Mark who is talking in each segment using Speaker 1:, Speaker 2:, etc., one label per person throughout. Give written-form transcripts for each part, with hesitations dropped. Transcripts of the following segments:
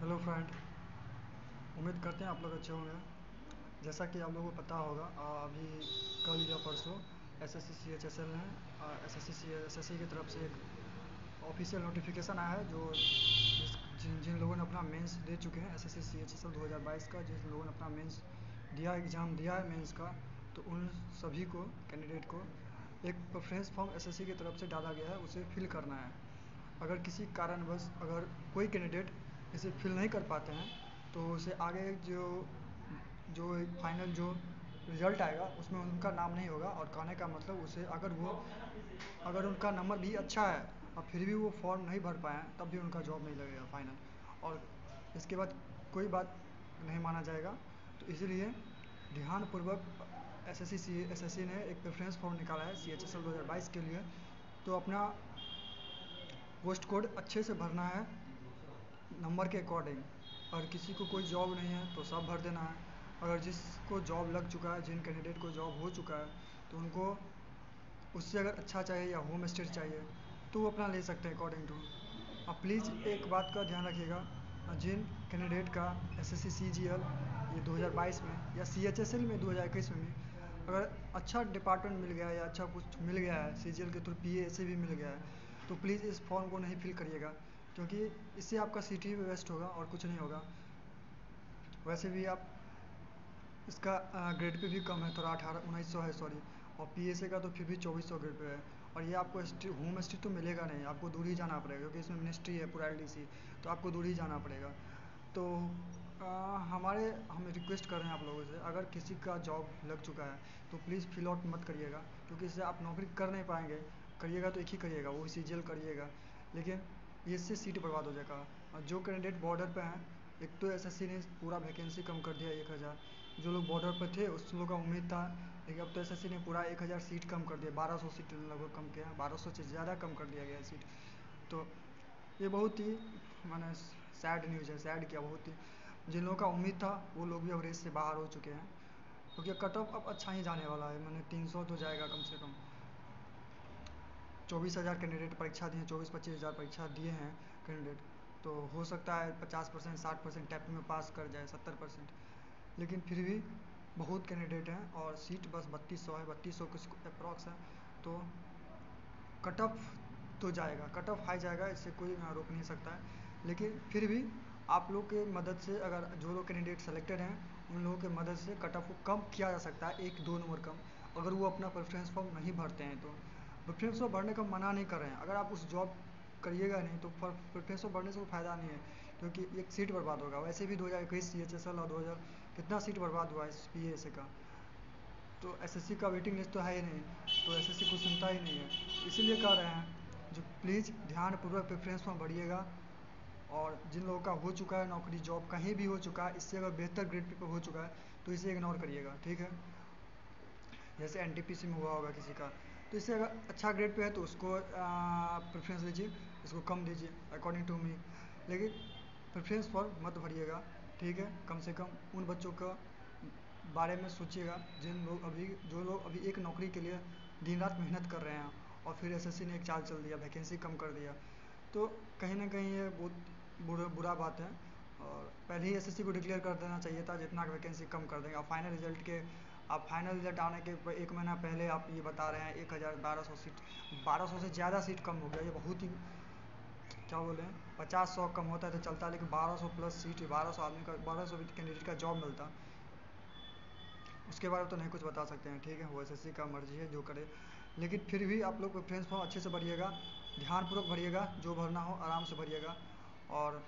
Speaker 1: Hello friend. उम्मीद करते हैं आप लोग अच्छे होंगे। जैसा कि आप लोगों को पता होगा, अभी कल या परसों एसएससी सीएचएसएल ने एसएससी सीएचएससी की तरफ से एक ऑफिशियल नोटिफिकेशन आया है जो जिन जिन लोगों ने अपना मेंस दे चुके हैं एसएससी सीएचएसएल 2022 का, जिन लोगों ने अपना मेंस दिया, एग्ज़ाम दिया है मेंस का, तो उन सभी को कैंडिडेट को एक प्रेफरेंस फॉर्म एसएससी की तरफ से डाला गया है, उसे फिल करना है। अगर किसी कारणवश अगर कोई कैंडिडेट इसे फिल नहीं कर पाते हैं तो उसे आगे जो जो फाइनल जो रिज़ल्ट आएगा उसमें उनका नाम नहीं होगा। और कहने का मतलब उसे अगर उनका नंबर भी अच्छा है और फिर भी वो फॉर्म नहीं भर पाए तब भी उनका जॉब नहीं लगेगा फाइनल, और इसके बाद कोई बात नहीं माना जाएगा। तो इसीलिए ध्यानपूर्वक एसएससी ने एक प्रेफरेंस फॉर्म निकाला है सीएचएसएल 2022 के लिए। तो अपना पोस्ट कोड अच्छे से भरना है नंबर के अकॉर्डिंग। अगर किसी को कोई जॉब नहीं है तो सब भर देना है। अगर जिसको जॉब लग चुका है, जिन कैंडिडेट को जॉब हो चुका है, तो उनको उससे अगर अच्छा चाहिए या होम स्टे चाहिए तो वो अपना ले सकते हैं अकॉर्डिंग टू। अब प्लीज़ एक बात का ध्यान रखिएगा, जिन कैंडिडेट का एसएससी सीजीएल ये 2022 में या सीएचएसएल में 2021 में भी अगर अच्छा डिपार्टमेंट मिल गया है या अच्छा कुछ मिल गया है, सीजीएल के थ्रू पीए से भी मिल गया है, तो प्लीज़ इस फॉर्म को नहीं फिल करिएगा, क्योंकि इससे आपका सीटी भी वेस्ट होगा और कुछ नहीं होगा। वैसे भी आप इसका ग्रेड पे भी कम है, थोड़ा 1900 है सॉरी, और पीएसए का तो फिर भी 2400 ग्रेड पे है। और ये आपको होम स्टे तो मिलेगा नहीं, आपको दूर ही जाना पड़ेगा, क्योंकि इसमें मिनिस्ट्री है पूरा एलडीसी, तो आपको दूर ही जाना पड़ेगा। तो हम रिक्वेस्ट कर रहे हैं आप लोगों से, अगर किसी का जॉब लग चुका है तो प्लीज़ फिल आउट मत करिएगा, क्योंकि इससे आप नौकरी कर नहीं पाएंगे। करिएगा तो एक ही करिएगा, वो सीजीएल करिएगा, लेकिन इससे सीट बर्बाद हो जाएगा। और जो कैंडिडेट बॉर्डर पे हैं, एक तो एसएससी ने पूरा वैकेंसी कम कर दिया 1000, जो लोग बॉर्डर पर थे उस लोगों का उम्मीद था, लेकिन अब तो एसएससी ने पूरा 1000 सीट कम कर दिया, 1200 सीट लगभग कम किया, 1200 से ज़्यादा कम कर दिया गया है सीट। तो ये बहुत ही माने सैड न्यूज़ है, सैड क्या, बहुत ही जिन लोगों का उम्मीद था वो लोग भी अब रेस से बाहर हो चुके हैं, क्योंकि कट ऑफ अब अच्छा ही जाने वाला है। मैंने 300 तो जाएगा कम से कम। 24,000 कैंडिडेट परीक्षा दिए, 24-25 हज़ार परीक्षा दिए हैं कैंडिडेट, तो हो सकता है 50% 60% टैप में पास कर जाए, 70%, लेकिन फिर भी बहुत कैंडिडेट हैं और सीट बस 3200 है, 3200 कुछ अप्रॉक्स है। तो कट ऑफ तो जाएगा, कट ऑफ हाई जाएगा, इससे कोई रोक नहीं सकता है। लेकिन फिर भी आप लोग के मदद से, अगर जो लोग कैंडिडेट सेलेक्टेड हैं उन लोगों के मदद से कट ऑफ को कम किया जा सकता है, 1-2 नंबर कम, अगर वो अपना प्रेफरेंस फॉर्म नहीं भरते हैं तो। प्रेफरेंस फॉर्म भरने का मना नहीं कर रहे हैं, अगर आप उस जॉब करिएगा नहीं तो प्रेफरेंस फॉर्म भरने से कोई फ़ायदा नहीं है, क्योंकि एक सीट बर्बाद होगा। वैसे भी 2021 सीएचएसएल और 2000 कितना सीट बर्बाद हुआ है इस पीएसए का, तो एसएससी का वेटिंग लिस्ट तो है ही नहीं, तो एसएससी को सुनता ही नहीं है। इसीलिए कह रहे हैं जो प्लीज़ ध्यानपूर्वक प्रेफरेंस फॉर्म भरिएगा। और जिन लोगों का हो चुका है नौकरी, जॉब कहीं भी हो चुका है, इससे अगर बेहतर ग्रेड पे हो चुका है तो इसे इग्नोर करिएगा, ठीक है। जैसे एनटीपीसी में हुआ होगा किसी का, तो इससे अगर अच्छा ग्रेड पे है तो उसको प्रेफरेंस दीजिए, इसको कम दीजिए अकॉर्डिंग टू मी, लेकिन प्रेफरेंस फॉर्म मत भरिएगा, ठीक है। कम से कम उन बच्चों का बारे में सोचिएगा जो लोग अभी एक नौकरी के लिए दिन रात मेहनत कर रहे हैं, और फिर एसएससी ने एक चाल चल दिया, वैकेंसी कम कर दिया, तो कहीं ना कहीं ये बहुत बुरा बात है। और पहले ही एसएससी को डिक्लेयर कर देना चाहिए था, जितना वैकेंसी कम कर देंगे। आप फाइनल रिजल्ट आने के 1 महीना पहले आप ये बता रहे हैं 1200 सीट, 1200 से ज़्यादा सीट कम हो गया, ये बहुत ही क्या बोले, 50-100 कम होता है तो चलता है, लेकिन 1200 प्लस सीट, 1200 आदमी का, 1200 कैंडिडेट का जॉब मिलता, उसके बारे में तो नहीं कुछ बता सकते हैं, ठीक है। वो एसएससी का मर्जी है जो करे, लेकिन फिर भी आप लोग प्रेफरेंस फॉर्म अच्छे से भरिएगा, ध्यानपूर्वक भरिएगा, जो भरना हो आराम से भरिएगा, और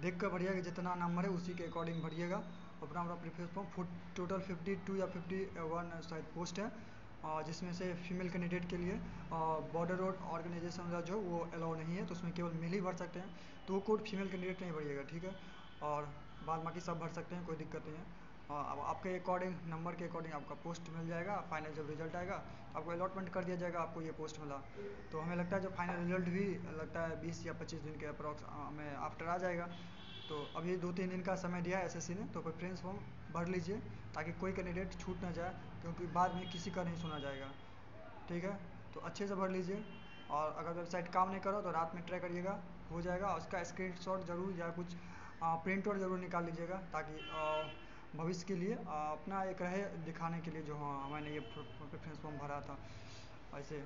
Speaker 1: देख कर भरिएगा, जितना नंबर है उसी के अकॉर्डिंग भरिएगा अपना प्रेफरेंस फॉर्म। टोटल 52 या 51 शायद पोस्ट है, जिसमें से फीमेल कैंडिडेट के लिए बॉर्डर रोड ऑर्गेनाइजेशन का जो वो अलाउ नहीं है, तो उसमें केवल मेल ही भर सकते हैं, तो वो कोड फीमेल कैंडिडेट नहीं भरिएगा, ठीक है। और बाद बाकी सब भर सकते हैं, कोई दिक्कत नहीं है। अब आपके अकॉर्डिंग, नंबर के अकॉर्डिंग आपका पोस्ट मिल जाएगा। फाइनल जब रिजल्ट आएगा तो आपको अलॉटमेंट कर दिया जाएगा, आपको ये पोस्ट मिला। तो हमें लगता है जब फाइनल रिजल्ट भी लगता है 20 या 25 दिन के अप्रॉक्स हमें आफ्टर आ जाएगा। तो अभी 2-3 दिन का समय दिया है एसएससी ने, तो प्रेफरेंस फॉर्म भर लीजिए, ताकि कोई कैंडिडेट छूट ना जाए, क्योंकि बाद में किसी का नहीं सुना जाएगा, ठीक है। तो अच्छे से भर लीजिए, और अगर वेबसाइट काम नहीं करो तो रात में ट्राई करिएगा, हो जाएगा। उसका स्क्रीनशॉट ज़रूर या कुछ प्रिंट आउट ज़रूर निकाल लीजिएगा, ताकि भविष्य के लिए अपना एक रहे दिखाने के लिए, जो हाँ मैंने ये प्रेफरेंस फॉर्म भरा था, ऐसे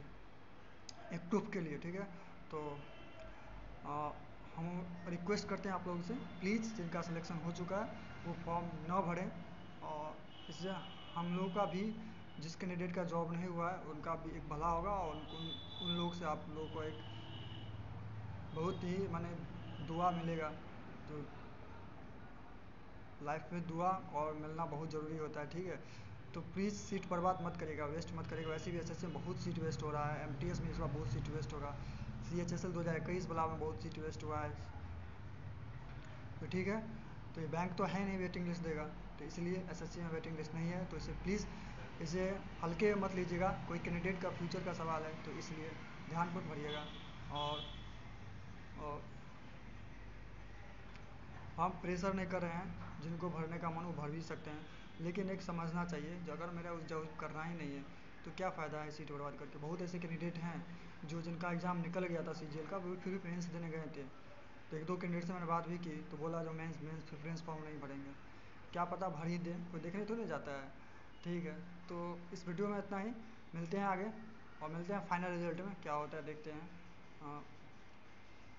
Speaker 1: एक प्रूफ के लिए। ठीक है, तो हम रिक्वेस्ट करते हैं आप लोगों से, प्लीज़ जिनका सिलेक्शन हो चुका है वो फॉर्म ना भरें, और इससे हम लोगों का भी, जिस कैंडिडेट का जॉब नहीं हुआ है उनका भी एक भला होगा, और उन लोग से आप लोगों को एक बहुत ही माने दुआ मिलेगा। तो लाइफ में दुआ और मिलना बहुत ज़रूरी होता है। ठीक है, तो प्लीज़ सीट बर्बाद मत करिएगा, वेस्ट मत करिएगा। वैसे भी एसएससी में बहुत सीट वेस्ट हो रहा है, एमटीएस में इस बार बहुत सीट वेस्ट होगा, सीएचएसएल 2021 वाला में बहुत सीट वेस्ट हुआ है। तो ठीक है, तो ये बैंक तो है नहीं वेटिंग लिस्ट देगा, तो इसलिए एसएससी में वेटिंग लिस्ट नहीं है, तो इसे प्लीज़ इसे हल्के मत लीजिएगा। कोई कैंडिडेट का फ्यूचर का सवाल है, तो इसलिए ध्यानपूर्वक भरिएगा। और हम प्रेशर नहीं कर रहे हैं, जिनको भरने का मन वो भर भी सकते हैं, लेकिन एक समझना चाहिए, जो अगर मेरा उस जॉब करना ही नहीं है तो क्या फ़ायदा है सीट बर्बाद करके। बहुत ऐसे कैंडिडेट हैं जो जिनका एग्ज़ाम निकल गया था सीजीएल का, वो फिर भी मेंस देने गए थे। तो 1-2 कैंडिडेट से मैंने बात भी की, तो बोला जो मेंस प्रेफरेंस फॉर्म नहीं भरेंगे, क्या पता भर ही दें, कोई देखने तो नहीं जाता है। ठीक है, तो इस वीडियो में इतना ही, मिलते हैं आगे, और मिलते हैं फाइनल रिजल्ट में क्या होता है, देखते हैं।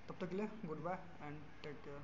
Speaker 1: तब तक के लिए good bye and take care.